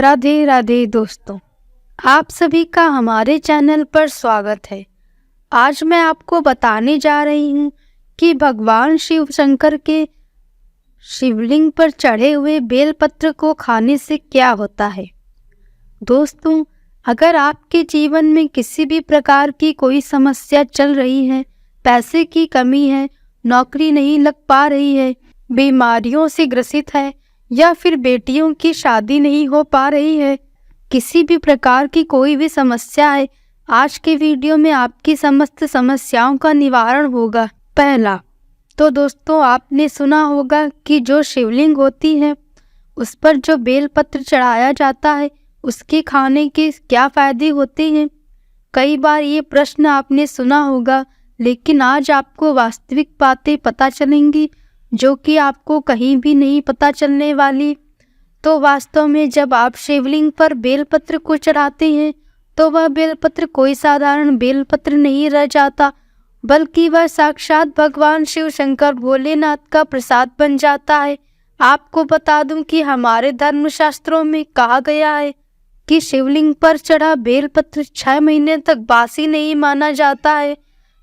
राधे राधे दोस्तों, आप सभी का हमारे चैनल पर स्वागत है। आज मैं आपको बताने जा रही हूँ कि भगवान शिव शंकर के शिवलिंग पर चढ़े हुए बेलपत्र को खाने से क्या होता है। दोस्तों, अगर आपके जीवन में किसी भी प्रकार की कोई समस्या चल रही है, पैसे की कमी है, नौकरी नहीं लग पा रही है, बीमारियों से ग्रसित है या फिर बेटियों की शादी नहीं हो पा रही है, किसी भी प्रकार की कोई भी समस्या है, आज के वीडियो में आपकी समस्त समस्याओं का निवारण होगा। पहला तो दोस्तों, आपने सुना होगा कि जो शिवलिंग होती है उस पर जो बेलपत्र चढ़ाया जाता है उसके खाने के क्या फायदे होते हैं। कई बार ये प्रश्न आपने सुना होगा, लेकिन आज आपको वास्तविक बातें पता चलेंगी जो कि आपको कहीं भी नहीं पता चलने वाली। तो वास्तव में जब आप शिवलिंग पर बेलपत्र को चढ़ाते हैं तो वह बेलपत्र कोई साधारण बेलपत्र नहीं रह जाता, बल्कि वह साक्षात भगवान शिव शंकर भोलेनाथ का प्रसाद बन जाता है। आपको बता दूं कि हमारे धर्मशास्त्रों में कहा गया है कि शिवलिंग पर चढ़ा बेलपत्र 6 महीने तक बासी नहीं माना जाता है।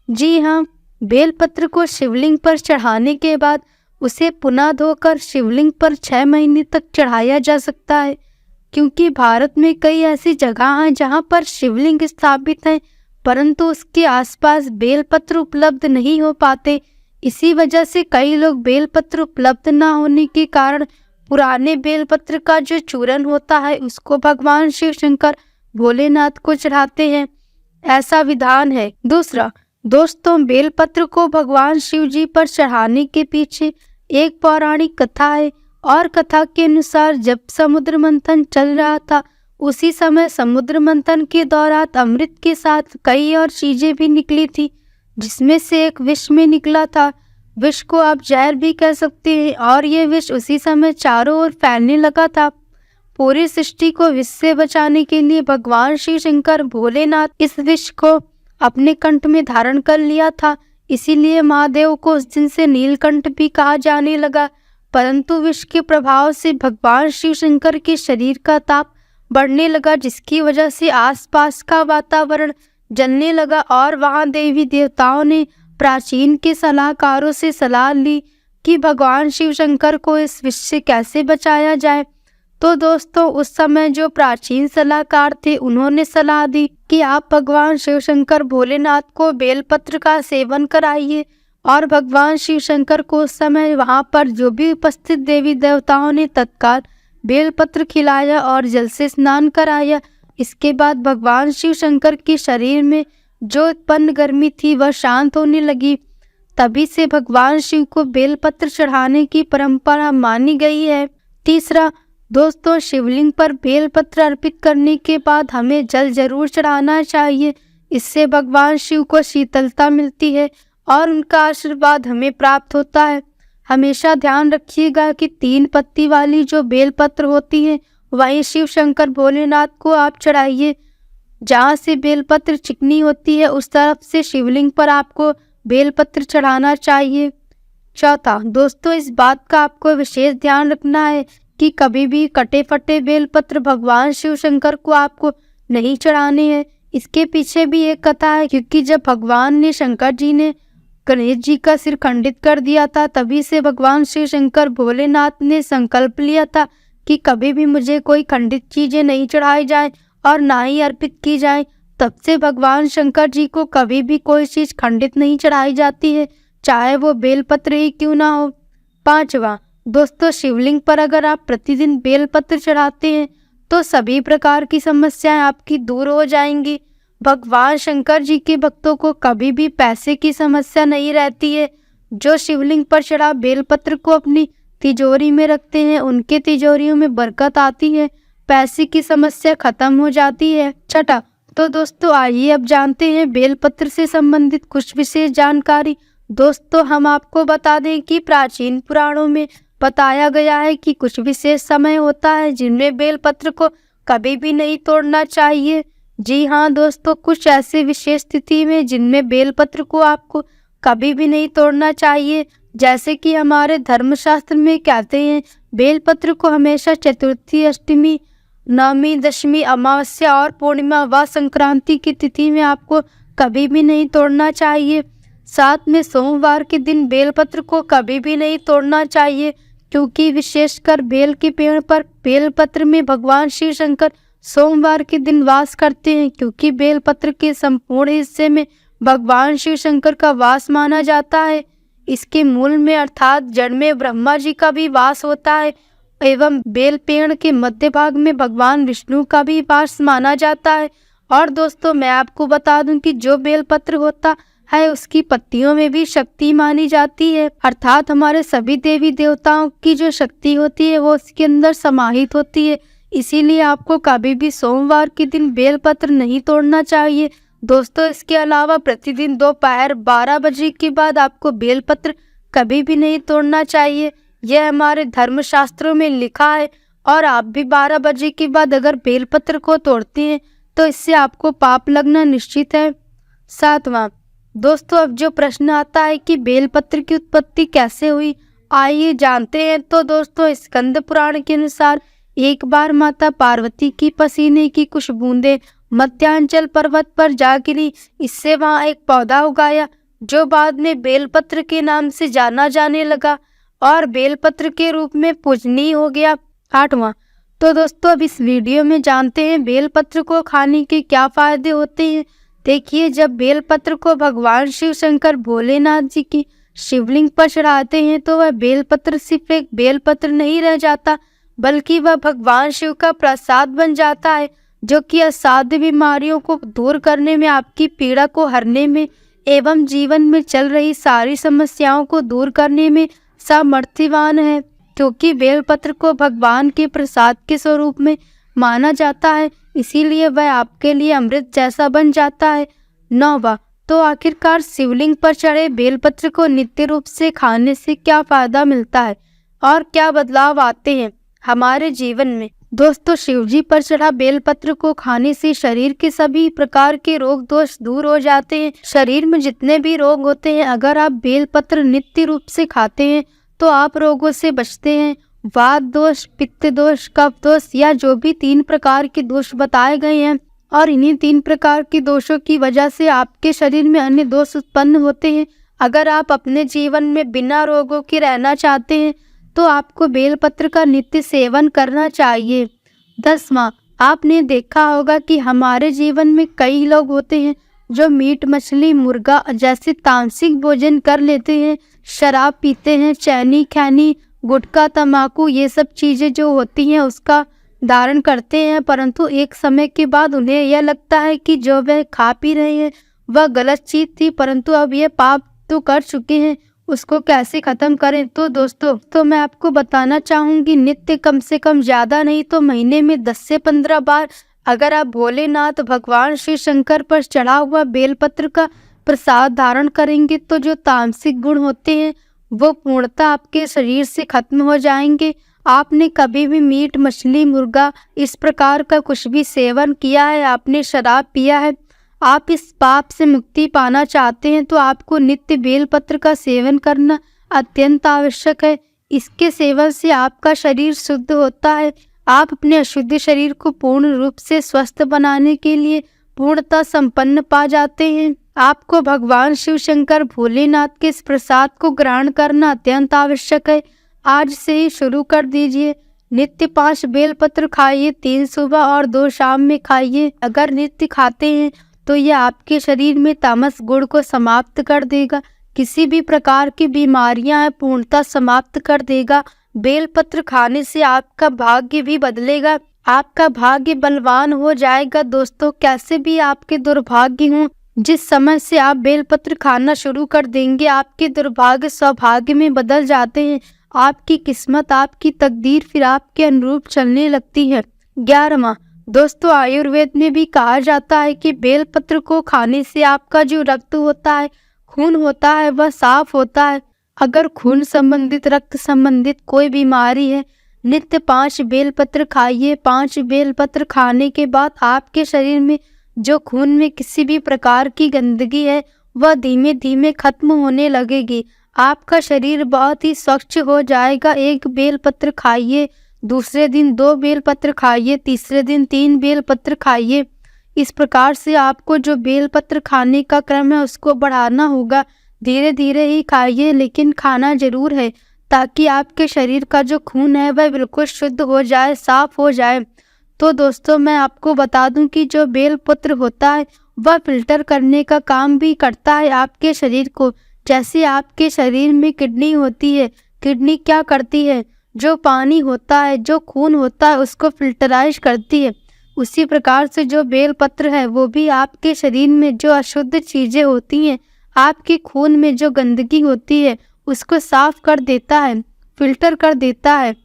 जी हाँ, बेलपत्र को शिवलिंग पर चढ़ाने के बाद उसे पुनः धोकर शिवलिंग पर 6 महीने तक चढ़ाया जा सकता है, क्योंकि भारत में कई ऐसी जगह हैं जहां पर शिवलिंग स्थापित हैं परंतु उसके आसपास बेलपत्र उपलब्ध नहीं हो पाते। इसी वजह से कई लोग बेलपत्र उपलब्ध न होने के कारण पुराने बेलपत्र का जो चूरन होता है उसको भगवान शिव शंकर भोलेनाथ को चढ़ाते हैं। ऐसा विधान है। दूसरा दोस्तों, बेलपत्र को भगवान शिव जी पर चढ़ाने के पीछे एक पौराणिक कथा है और कथा के अनुसार जब समुद्र मंथन चल रहा था उसी समय समुद्र मंथन के दौरान अमृत के साथ कई और चीजें भी निकली थी, जिसमें से एक विष में निकला था। विष को आप जहर भी कह सकते हैं और ये विष उसी समय चारों ओर फैलने लगा था। पूरी सृष्टि को विष से बचाने के लिए भगवान शिव शंकर भोलेनाथ इस विष को अपने कंठ में धारण कर लिया था, इसीलिए महादेव को उस दिन से नीलकंठ भी कहा जाने लगा। परंतु विष के प्रभाव से भगवान शिव शंकर के शरीर का ताप बढ़ने लगा, जिसकी वजह से आसपास का वातावरण जलने लगा और वहां देवी देवताओं ने प्राचीन के सलाहकारों से सलाह ली कि भगवान शिव शंकर को इस विष से कैसे बचाया जाए। तो दोस्तों, उस समय जो प्राचीन सलाहकार थे उन्होंने सलाह दी कि आप भगवान शिव शंकर भोलेनाथ को बेलपत्र का सेवन कराइए और भगवान शिव शंकर को उस समय वहां पर जो भी उपस्थित देवी देवताओं ने तत्काल बेलपत्र खिलाया और जल से स्नान कराया। इसके बाद भगवान शिव शंकर के शरीर में जो उत्पन्न गर्मी थी वह शांत होने लगी। तभी से भगवान शिव को बेलपत्र चढ़ाने की परंपरा मानी गई है। तीसरा दोस्तों, शिवलिंग पर बेलपत्र अर्पित करने के बाद हमें जल जरूर चढ़ाना चाहिए। इससे भगवान शिव को शीतलता मिलती है और उनका आशीर्वाद हमें प्राप्त होता है। हमेशा ध्यान रखिएगा कि 3 पत्ती वाली जो बेलपत्र होती है वहीं शिव शंकर भोलेनाथ को आप चढ़ाइए। जहाँ से बेलपत्र चिकनी होती है उस तरफ से शिवलिंग पर आपको बेलपत्र चढ़ाना चाहिए। चौथा दोस्तों, इस बात का आपको विशेष ध्यान रखना है कि कभी भी कटे फटे बेलपत्र भगवान शिव शंकर को आपको नहीं चढ़ाने हैं। इसके पीछे भी एक कथा है, क्योंकि जब भगवान ने शंकर जी ने गणेश जी का सिर खंडित कर दिया था तभी से भगवान शिव शंकर भोलेनाथ ने संकल्प लिया था कि कभी भी मुझे कोई खंडित चीजें नहीं चढ़ाई जाए और ना ही अर्पित की जाए। तब से भगवान शंकर जी को कभी भी कोई चीज खंडित नहीं चढ़ाई जाती है, चाहे वो बेलपत्र ही क्यों ना हो। पांचवा दोस्तों, शिवलिंग पर अगर आप प्रतिदिन बेलपत्र चढ़ाते हैं तो सभी प्रकार की समस्याएं आपकी दूर हो जाएंगी। भगवान शंकर जी के भक्तों को कभी भी पैसे की समस्या नहीं रहती है। जो शिवलिंग पर चढ़ा बेलपत्र को अपनी तिजोरी में रखते हैं उनके तिजोरियों में बरकत आती है, पैसे की समस्या खत्म हो जाती है। छठा तो दोस्तों, आइए अब जानते हैं बेलपत्र से संबंधित कुछ विशेष जानकारी। दोस्तों, हम आपको बता दें कि प्राचीन पुराणों में बताया गया है कि कुछ विशेष समय होता है जिनमें बेलपत्र को कभी भी नहीं तोड़ना चाहिए। जी हाँ दोस्तों, कुछ ऐसे विशेष स्थिति में जिनमें बेलपत्र को आपको कभी भी नहीं तोड़ना चाहिए, जैसे कि हमारे धर्मशास्त्र में कहते हैं बेलपत्र को हमेशा चतुर्थी, अष्टमी नवमी, दशमी, अमावस्या और पूर्णिमा व संक्रांति की तिथि में आपको कभी भी नहीं तोड़ना चाहिए। साथ में सोमवार के दिन बेलपत्र को कभी भी नहीं तोड़ना चाहिए, क्योंकि विशेषकर बेल के पेड़ पर बेलपत्र में भगवान शिव शंकर सोमवार के दिन वास करते हैं, क्योंकि बेलपत्र के संपूर्ण हिस्से में भगवान शिव शंकर का वास माना जाता है। इसके मूल में अर्थात जड़ में ब्रह्मा जी का भी वास होता है एवं बेल पेड़ के मध्य भाग में भगवान विष्णु का भी वास माना जाता है। और दोस्तों, मैं आपको बता दूं कि जो बेलपत्र होता है उसकी पत्तियों में भी शक्ति मानी जाती है, अर्थात हमारे सभी देवी देवताओं की जो शक्ति होती है वो उसके अंदर समाहित होती है। इसीलिए आपको कभी भी सोमवार के दिन बेलपत्र नहीं तोड़ना चाहिए। दोस्तों, इसके अलावा प्रतिदिन दोपहर 12 बजे के बाद आपको बेलपत्र कभी भी नहीं तोड़ना चाहिए। यह हमारे धर्मशास्त्रों में लिखा है और आप भी 12 बजे के बाद अगर बेलपत्र को तोड़ते हैं तो इससे आपको पाप लगना निश्चित है। 7वां, दोस्तों, अब जो प्रश्न आता है कि बेलपत्र की उत्पत्ति कैसे हुई, आइए जानते हैं। तो दोस्तों, स्कंद पुराण के अनुसार एक बार माता पार्वती की पसीने की कुछ बूंदें मध्यांचल पर्वत पर जा गिरी। इससे वहां एक पौधा उगाया जो बाद में बेलपत्र के नाम से जाना जाने लगा और बेलपत्र के रूप में पूजनीय हो गया। 8वां, तो दोस्तों, अब इस वीडियो में जानते हैं बेलपत्र को खाने के क्या फायदे होते हैं। देखिए, जब बेलपत्र को भगवान शिव शंकर भोलेनाथ जी की शिवलिंग पर चढ़ाते हैं तो वह बेलपत्र सिर्फ एक बेलपत्र नहीं रह जाता, बल्कि वह भगवान शिव का प्रसाद बन जाता है, जो कि असाध्य बीमारियों को दूर करने में, आपकी पीड़ा को हरने में एवं जीवन में चल रही सारी समस्याओं को दूर करने में सामर्थ्यवान है, क्योंकि बेलपत्र को भगवान के प्रसाद के स्वरूप में माना जाता है। इसीलिए वह आपके लिए अमृत जैसा बन जाता है। 9वां, तो आखिरकार शिवलिंग पर चढ़े बेलपत्र को नित्य रूप से खाने से क्या फायदा मिलता है और क्या बदलाव आते हैं हमारे जीवन में। दोस्तों, शिवजी पर चढ़ा बेलपत्र को खाने से शरीर के सभी प्रकार के रोग दोष दूर हो जाते हैं। शरीर में जितने भी रोग होते हैं, अगर आप बेलपत्र नित्य रूप से खाते हैं तो आप रोगों से बचते हैं। वात दोष, पित्त दोष, कफ दोष या जो भी 3 प्रकार के दोष बताए गए हैं, और इन्हीं 3 प्रकार के दोषों की वजह से आपके शरीर में अन्य दोष उत्पन्न होते हैं। अगर आप अपने जीवन में बिना रोगों के रहना चाहते हैं तो आपको बेलपत्र का नित्य सेवन करना चाहिए। 10वां, आपने देखा होगा कि हमारे जीवन में कई लोग होते हैं जो मीट, मछली, मुर्गा जैसे तामसिक भोजन कर लेते हैं, शराब पीते हैं, चैनी, खैनी, गुटखा, तम्बाकू, ये सब चीज़ें जो होती हैं उसका धारण करते हैं, परंतु एक समय के बाद उन्हें यह लगता है कि जो वह खा पी रहे हैं वह गलत चीज़ थी, परंतु अब ये पाप तो कर चुके हैं, उसको कैसे ख़त्म करें। तो दोस्तों, तो मैं आपको बताना चाहूँगी, नित्य कम से कम ज़्यादा नहीं तो महीने में 10 से 15 बार अगर आप भोलेनाथ भगवान शिव शंकर पर चढ़ा हुआ बेलपत्र का प्रसाद धारण करेंगे तो जो तामसिक गुण होते हैं वो पूर्णतः आपके शरीर से खत्म हो जाएंगे। आपने कभी भी मीट, मछली, मुर्गा इस प्रकार का कुछ भी सेवन किया है, आपने शराब पिया है, आप इस पाप से मुक्ति पाना चाहते हैं तो आपको नित्य बेलपत्र का सेवन करना अत्यंत आवश्यक है। इसके सेवन से आपका शरीर शुद्ध होता है। आप अपने अशुद्ध शरीर को पूर्ण रूप से स्वस्थ बनाने के लिए पूर्णतः संपन्न पा जाते हैं। आपको भगवान शिव शंकर भोलेनाथ के इस प्रसाद को ग्रहण करना अत्यंत आवश्यक है। आज से ही शुरू कर दीजिए। नित्य 5 बेलपत्र खाइए, 3 सुबह और 2 शाम में खाइए। अगर नित्य खाते हैं तो यह आपके शरीर में तामस गुण को समाप्त कर देगा, किसी भी प्रकार की बीमारियां पूर्णतः समाप्त कर देगा। बेलपत्र खाने से आपका भाग्य भी बदलेगा, आपका भाग्य बलवान हो जाएगा। दोस्तों, कैसे भी आपके दुर्भाग्य हों, जिस समय से आप बेलपत्र खाना शुरू कर देंगे आपके दुर्भाग्य सौभाग्य में बदल जाते हैं। आपकी किस्मत, आपकी तकदीर फिर आपके अनुरूप चलने लगती है। 11वां, दोस्तों, आयुर्वेद में भी कहा जाता है कि बेलपत्र को खाने से आपका जो रक्त होता है, खून होता है, वह साफ होता है। अगर खून संबंधित, रक्त संबंधित कोई बीमारी है, नित्य 5 बेलपत्र खाइए। 5 बेलपत्र खाने के बाद आपके शरीर में जो खून में किसी भी प्रकार की गंदगी है वह धीमे धीमे खत्म होने लगेगी। आपका शरीर बहुत ही स्वच्छ हो जाएगा। एक बेलपत्र खाइए दूसरे दिन 2 बेलपत्र खाइए, तीसरे दिन 3 बेलपत्र खाइए। इस प्रकार से आपको जो बेलपत्र खाने का क्रम है उसको बढ़ाना होगा। धीरे धीरे ही खाइए, लेकिन खाना ज़रूर है, ताकि आपके शरीर का जो खून है वह बिल्कुल शुद्ध हो जाए, साफ हो जाए। तो दोस्तों, मैं आपको बता दूं कि जो बेलपत्र होता है वह फ़िल्टर करने का काम भी करता है आपके शरीर को। जैसे आपके शरीर में किडनी होती है, किडनी क्या करती है, जो पानी होता है, जो खून होता है उसको फ़िल्टराइज़ करती है। उसी प्रकार से जो बेलपत्र है वो भी आपके शरीर में जो अशुद्ध चीज़ें होती हैं, आपके खून में जो गंदगी होती है उसको साफ कर देता है, फ़िल्टर कर देता है।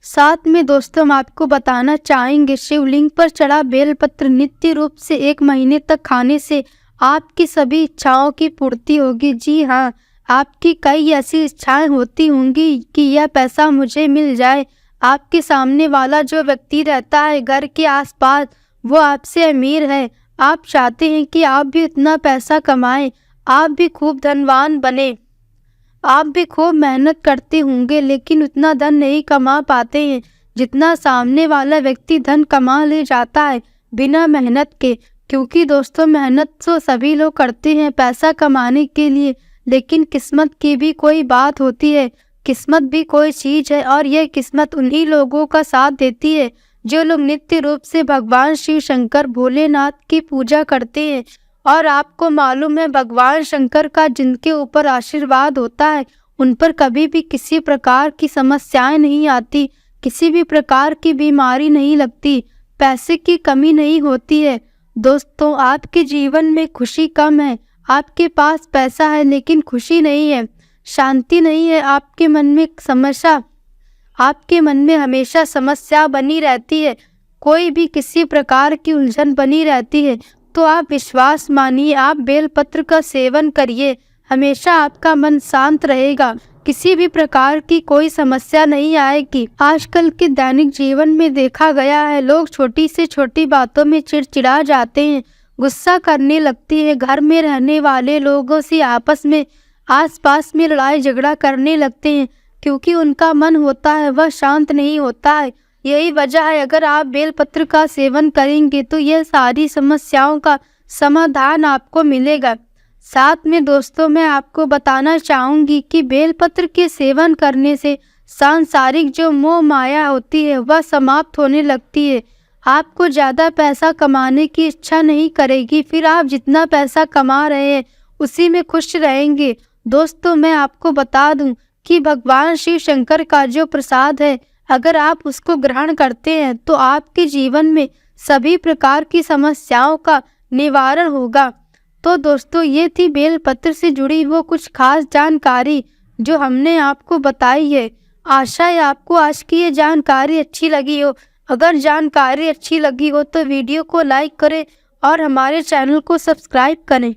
साथ में दोस्तों, हम आपको बताना चाहेंगे, शिवलिंग पर चढ़ा बेलपत्र नित्य रूप से 1 महीने तक खाने से आपकी सभी इच्छाओं की पूर्ति होगी। जी हाँ, आपकी कई ऐसी इच्छाएं होती होंगी कि यह पैसा मुझे मिल जाए। आपके सामने वाला जो व्यक्ति रहता है घर के आसपास, वो आपसे अमीर है। आप चाहते हैं कि आप भी उतना पैसा कमाएं, आप भी खूब धनवान बने। आप भी खूब मेहनत करते होंगे, लेकिन उतना धन नहीं कमा पाते हैं जितना सामने वाला व्यक्ति धन कमा ले जाता है बिना मेहनत के। क्योंकि दोस्तों, मेहनत तो सभी लोग करते हैं पैसा कमाने के लिए, लेकिन किस्मत की भी कोई बात होती है। किस्मत भी कोई चीज़ है, और यह किस्मत उन्हीं लोगों का साथ देती है जो लोग नित्य रूप से भगवान शिव शंकर भोलेनाथ की पूजा करते हैं। और आपको मालूम है, भगवान शंकर का जिनके ऊपर आशीर्वाद होता है उन पर कभी भी किसी प्रकार की समस्याएं नहीं आती, किसी भी प्रकार की बीमारी नहीं लगती, पैसे की कमी नहीं होती है। दोस्तों, आपके जीवन में खुशी कम है, आपके पास पैसा है लेकिन खुशी नहीं है, शांति नहीं है, आपके मन में समस्या, आपके मन में हमेशा समस्या बनी रहती है, कोई भी किसी प्रकार की उलझन बनी रहती है। तो आप विश्वास मानिए, आप बेलपत्र का सेवन करिए, हमेशा आपका मन शांत रहेगा, किसी भी प्रकार की कोई समस्या नहीं आएगी। आजकल के दैनिक जीवन में देखा गया है, लोग छोटी से छोटी बातों में चिड़चिड़ा जाते हैं, गुस्सा करने लगती है, घर में रहने वाले लोगों से आपस में आसपास में लड़ाई झगड़ा करने लगते हैं, क्योंकि उनका मन होता है वह शांत नहीं होता है। यही वजह है, अगर आप बेलपत्र का सेवन करेंगे तो यह सारी समस्याओं का समाधान आपको मिलेगा। साथ में दोस्तों, मैं आपको बताना चाहूँगी कि बेलपत्र के सेवन करने से सांसारिक जो मोह माया होती है वह समाप्त होने लगती है। आपको ज़्यादा पैसा कमाने की इच्छा नहीं करेगी, फिर आप जितना पैसा कमा रहे हैं उसी में खुश रहेंगे। दोस्तों, मैं आपको बता दूं कि भगवान शिव शंकर का जो प्रसाद है, अगर आप उसको ग्रहण करते हैं तो आपके जीवन में सभी प्रकार की समस्याओं का निवारण होगा। तो दोस्तों, ये थी बेलपत्र से जुड़ी वो कुछ खास जानकारी जो हमने आपको बताई है। आशा है आपको आज की ये जानकारी अच्छी लगी हो। अगर जानकारी अच्छी लगी हो तो वीडियो को लाइक करें और हमारे चैनल को सब्सक्राइब करें।